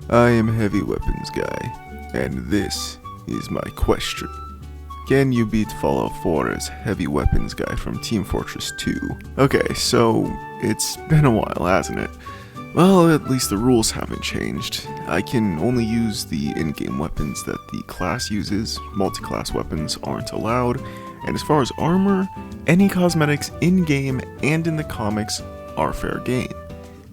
I am Heavy Weapons Guy, and this is my question. Can you beat Fallout 4 as Heavy Weapons Guy from Team Fortress 2? Okay, so it's been a while, hasn't it? Well, at least the rules haven't changed. I can only use the in-game weapons that the class uses, multi-class weapons aren't allowed, and as far as armor, any cosmetics in-game and in the comics are fair game,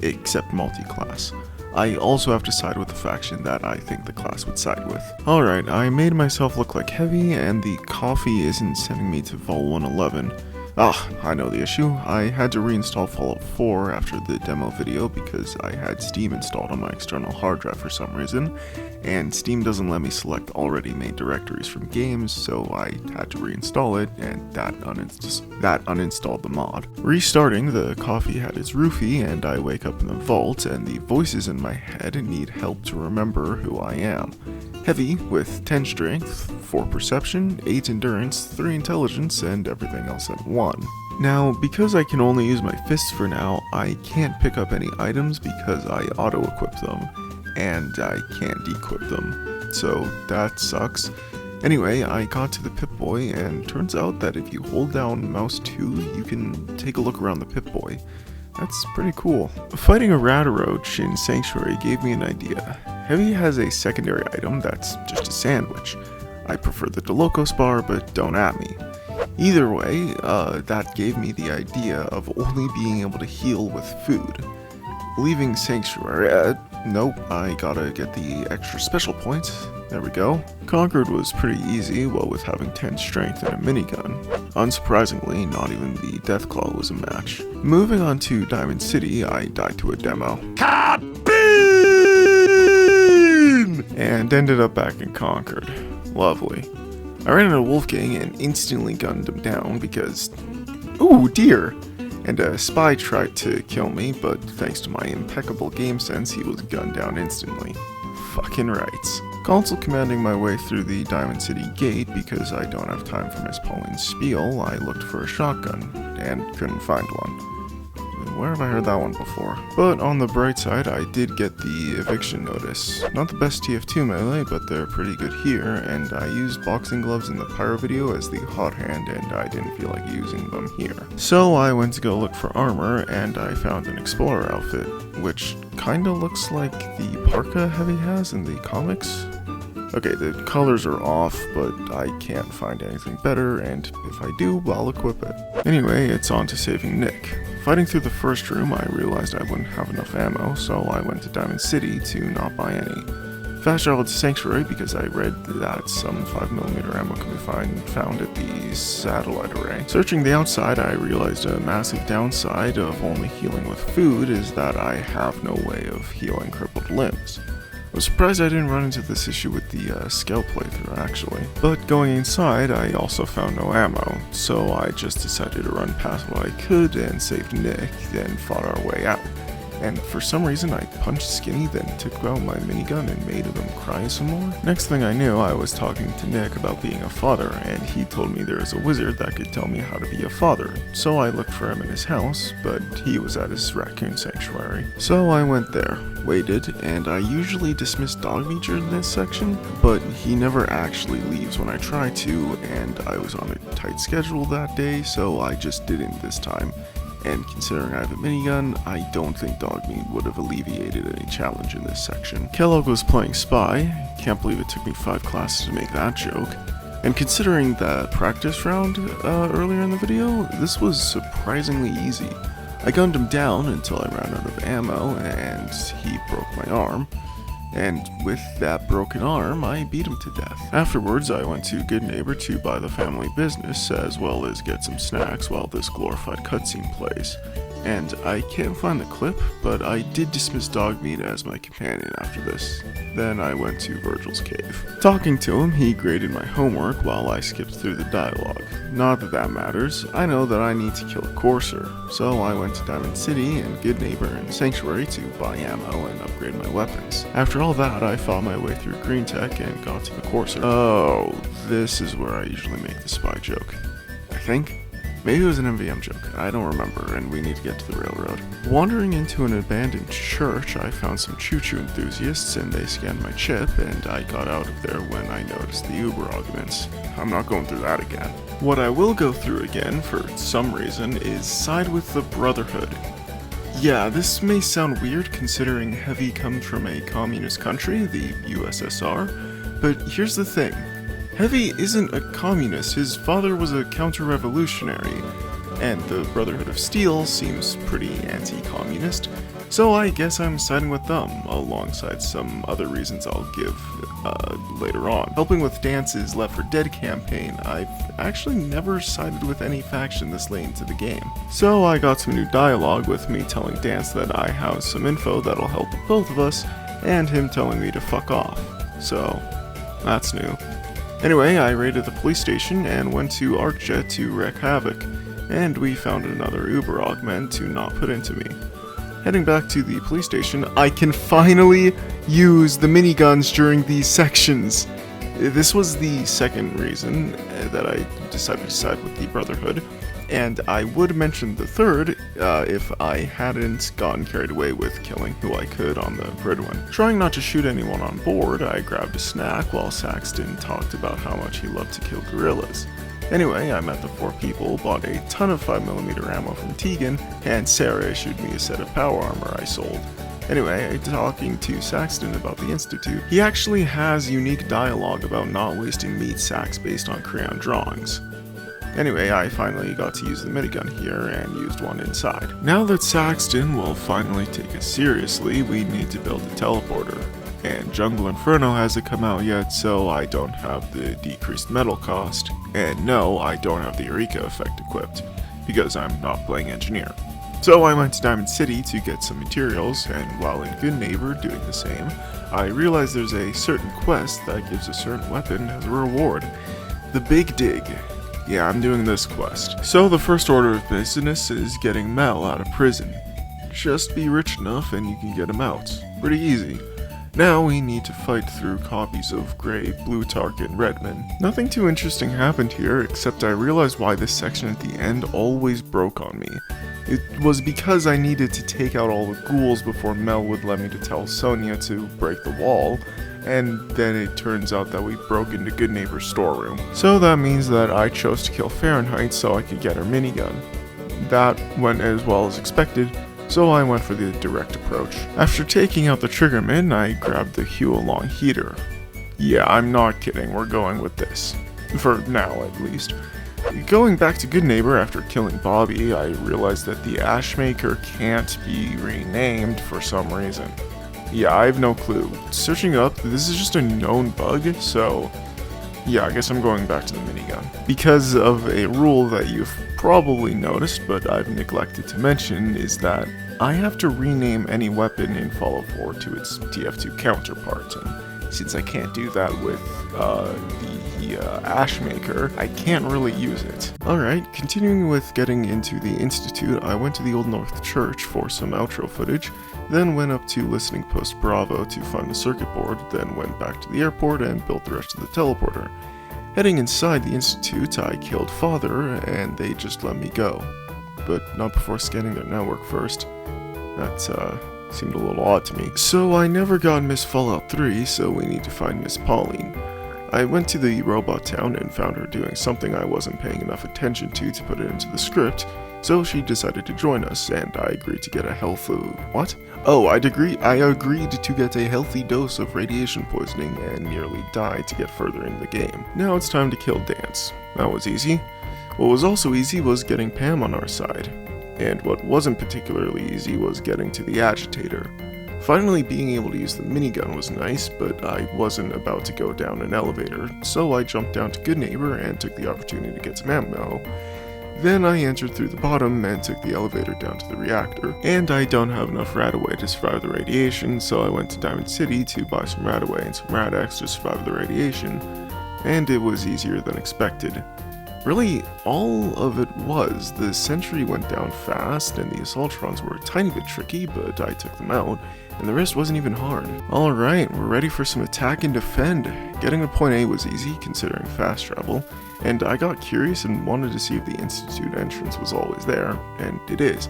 except multi-class. I also have to side with the faction that I think the class would side with. Alright, I made myself look like Heavy, and the coffee isn't sending me to Vol 111. I know the issue. I had to reinstall Fallout 4 after the demo video because I had Steam installed on my external hard drive for some reason, and Steam doesn't let me select already made directories from games, so I had to reinstall it, and that uninstalled the mod. Restarting, the coffee had its roofie, and I wake up in the vault, and the voices in my head need help to remember who I am. Heavy, with 10 strength, 4 perception, 8 endurance, 3 intelligence, and everything else at 1. Now, because I can only use my fists for now, I can't pick up any items because I auto-equip them, and I can't equip them, so that sucks. Anyway, I got to the Pip-Boy, and turns out that if you hold down mouse 2, you can take a look around the Pip-Boy. That's pretty cool. Fighting a Rataroach in Sanctuary gave me an idea. Heavy has a secondary item that's just a sandwich. I prefer the Delocos bar, but don't at me. Either way, that gave me the idea of only being able to heal with food. Leaving Sanctuary, nope, I gotta get the extra special points. There we go. Conquered was pretty easy, what with having 10 strength and a minigun. Unsurprisingly, not even the Deathclaw was a match. Moving on to Diamond City, I died to a demo. And ended up back in Conquered. Lovely. I ran into Wolfgang and instantly gunned him down because... ooh, deer! And a spy tried to kill me, but thanks to my impeccable game sense, he was gunned down instantly. Fucking rights. Console commanding my way through the Diamond City gate because I don't have time for Miss Pauline's spiel. I looked for a shotgun, and couldn't find one. Where have I heard that one before? But on the bright side, I did get the eviction notice. Not the best TF2 melee, but they're pretty good here, and I used boxing gloves in the pyro video as the hot hand, and I didn't feel like using them here. So I went to go look for armor, and I found an explorer outfit, which kinda looks like the parka Heavy has in the comics. Okay, the colors are off, but I can't find anything better, and if I do, I'll equip it. Anyway, it's on to saving Nick. Fighting through the first room, I realized I wouldn't have enough ammo, so I went to Diamond City to not buy any. Fast traveled to Sanctuary because I read that some 5mm ammo can be found at the satellite array. Searching the outside, I realized a massive downside of only healing with food is that I have no way of healing crippled limbs. I was surprised I didn't run into this issue with the Scout playthrough, actually. But going inside, I also found no ammo, so I just decided to run past what I could and saved Nick, then fought our way out. And for some reason, I punched Skinny, then took out my minigun and made him cry some more. Next thing I knew, I was talking to Nick about being a father, and he told me there is a wizard that could tell me how to be a father. So I looked for him in his house, but he was at his raccoon sanctuary. So I went there, waited, and I usually dismiss Dogmeat during this section, but he never actually leaves when I try to, and I was on a tight schedule that day, so I just didn't this time. And considering I have a minigun, I don't think Dogmeat would have alleviated any challenge in this section. Kellogg was playing Spy. Can't believe it took me 5 classes to make that joke. And considering the practice round earlier in the video, this was surprisingly easy. I gunned him down until I ran out of ammo, and he broke my arm. And with that broken arm, I beat him to death. Afterwards, I went to Good Neighbor to buy the family business, as well as get some snacks while this glorified cutscene plays. And I can't find the clip, but I did dismiss Dogmeat as my companion after this. Then I went to Virgil's cave. Talking to him, he graded my homework while I skipped through the dialogue. Not that that matters, I know that I need to kill a Courser, so I went to Diamond City and Good Neighbor and Sanctuary to buy ammo and upgrade my weapons. After all that, I fought my way through Green Tech and got to the Courser. Oh, this is where I usually make the spy joke. I think. Maybe it was an MVM joke, I don't remember, and we need to get to the railroad. Wandering into an abandoned church, I found some choo-choo enthusiasts, and they scanned my chip, and I got out of there when I noticed the Uber augments. I'm not going through that again. What I will go through again, for some reason, is side with the Brotherhood. Yeah, this may sound weird considering Heavy comes from a communist country, the USSR, but here's the thing. Heavy isn't a communist, his father was a counter-revolutionary, and the Brotherhood of Steel seems pretty anti-communist, so I guess I'm siding with them, alongside some other reasons I'll give later on. Helping with Dance's Left 4 Dead campaign, I've actually never sided with any faction this late into the game. So I got some new dialogue with me telling Dance that I have some info that'll help both of us, and him telling me to fuck off. So, that's new. Anyway, I raided the police station and went to ArcJet to wreak havoc, and we found another Uber augment to not put into me. Heading back to the police station, I can finally use the miniguns during these sections. This was the second reason that I decided to side with the Brotherhood, and I would mention the third if I hadn't gotten carried away with killing who I could on the Bridwin. Trying not to shoot anyone on board, I grabbed a snack while Saxton talked about how much he loved to kill gorillas. Anyway, I met the 4 people, bought a ton of 5mm ammo from Tegan, and Sarah issued me a set of power armor I sold. Anyway, talking to Saxton about the Institute, he actually has unique dialogue about not wasting meat sacks based on crayon drawings. Anyway, I finally got to use the minigun here and used one inside. Now that Saxton will finally take us seriously, we need to build a teleporter. And Jungle Inferno hasn't come out yet, so I don't have the decreased metal cost. And no, I don't have the Eureka effect equipped, because I'm not playing engineer. So I went to Diamond City to get some materials, and while in Good Neighbor doing the same, I realized there's a certain quest that gives a certain weapon as a reward. The Big Dig. Yeah, I'm doing this quest. So the first order of business is getting Mel out of prison. Just be rich enough and you can get him out. Pretty easy. Now we need to fight through copies of Grey, Blutarch, and Redman. Nothing too interesting happened here, except I realized why this section at the end always broke on me. It was because I needed to take out all the ghouls before Mel would let me to tell Sonia to break the wall, and then it turns out that we broke into Good Neighbor's storeroom. So that means that I chose to kill Fahrenheit so I could get her minigun. That went as well as expected, so I went for the direct approach. After taking out the triggerman, I grabbed the Huolong heater. Yeah, I'm not kidding, we're going with this. For now, at least. Going back to Good Neighbor after killing Bobby, I realized that the Ashmaker can't be renamed for some reason. Yeah, I have no clue. Searching up, this is just a known bug, so yeah, I guess I'm going back to the minigun. Because of a rule that you've probably noticed, but I've neglected to mention, is that I have to rename any weapon in Fallout 4 to its TF2 counterpart, and since I can't do that with the Ashmaker, I can't really use it. Alright, continuing with getting into the Institute, I went to the Old North Church for some outro footage, then went up to Listening Post Bravo to find the circuit board, then went back to the airport and built the rest of the teleporter. Heading inside the Institute, I killed Father, and they just let me go. But not before scanning their network first. That, seemed a little odd to me. So I never got Miss Fallout 3, so we need to find Miss Pauline. I went to the robot town and found her doing something I wasn't paying enough attention to put it into the script, so she decided to join us, and I agreed to get a what? Oh, I agreed to get a healthy dose of radiation poisoning and nearly died to get further in the game. Now it's time to kill Dance. That was easy. What was also easy was getting Pam on our side. And what wasn't particularly easy was getting to the agitator. Finally being able to use the minigun was nice, but I wasn't about to go down an elevator, so I jumped down to Good Neighbor and took the opportunity to get some ammo. Then I entered through the bottom and took the elevator down to the reactor, and I don't have enough Radaway to survive the radiation, so I went to Diamond City to buy some Radaway and some Rad-X to survive the radiation, and it was easier than expected. Really, all of it was. The sentry went down fast, and the assault runs were a tiny bit tricky, but I took them out, and the rest wasn't even hard. Alright, we're ready for some attack and defend. Getting to point A was easy, considering fast travel, and I got curious and wanted to see if the Institute entrance was always there, and it is.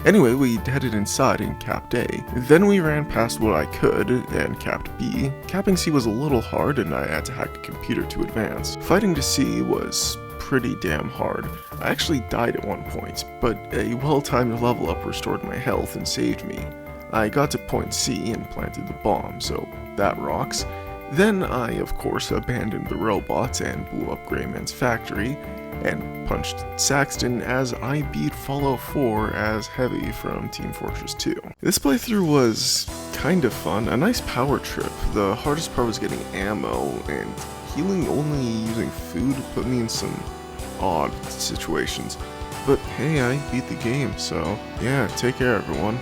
Anyway, we headed inside and capped A. Then we ran past what I could and capped B. Capping C was a little hard and I had to hack a computer to advance. Fighting to C was pretty damn hard. I actually died at one point, but a well-timed level up restored my health and saved me. I got to point C and planted the bomb, so that rocks. Then I, of course, abandoned the robots and blew up Greyman's factory, and punched Saxton as I beat Fallout 4 as Heavy from Team Fortress 2. This playthrough was kind of fun, a nice power trip. The hardest part was getting ammo, and healing only using food put me in some odd situations. But hey, I beat the game, so yeah, take care everyone.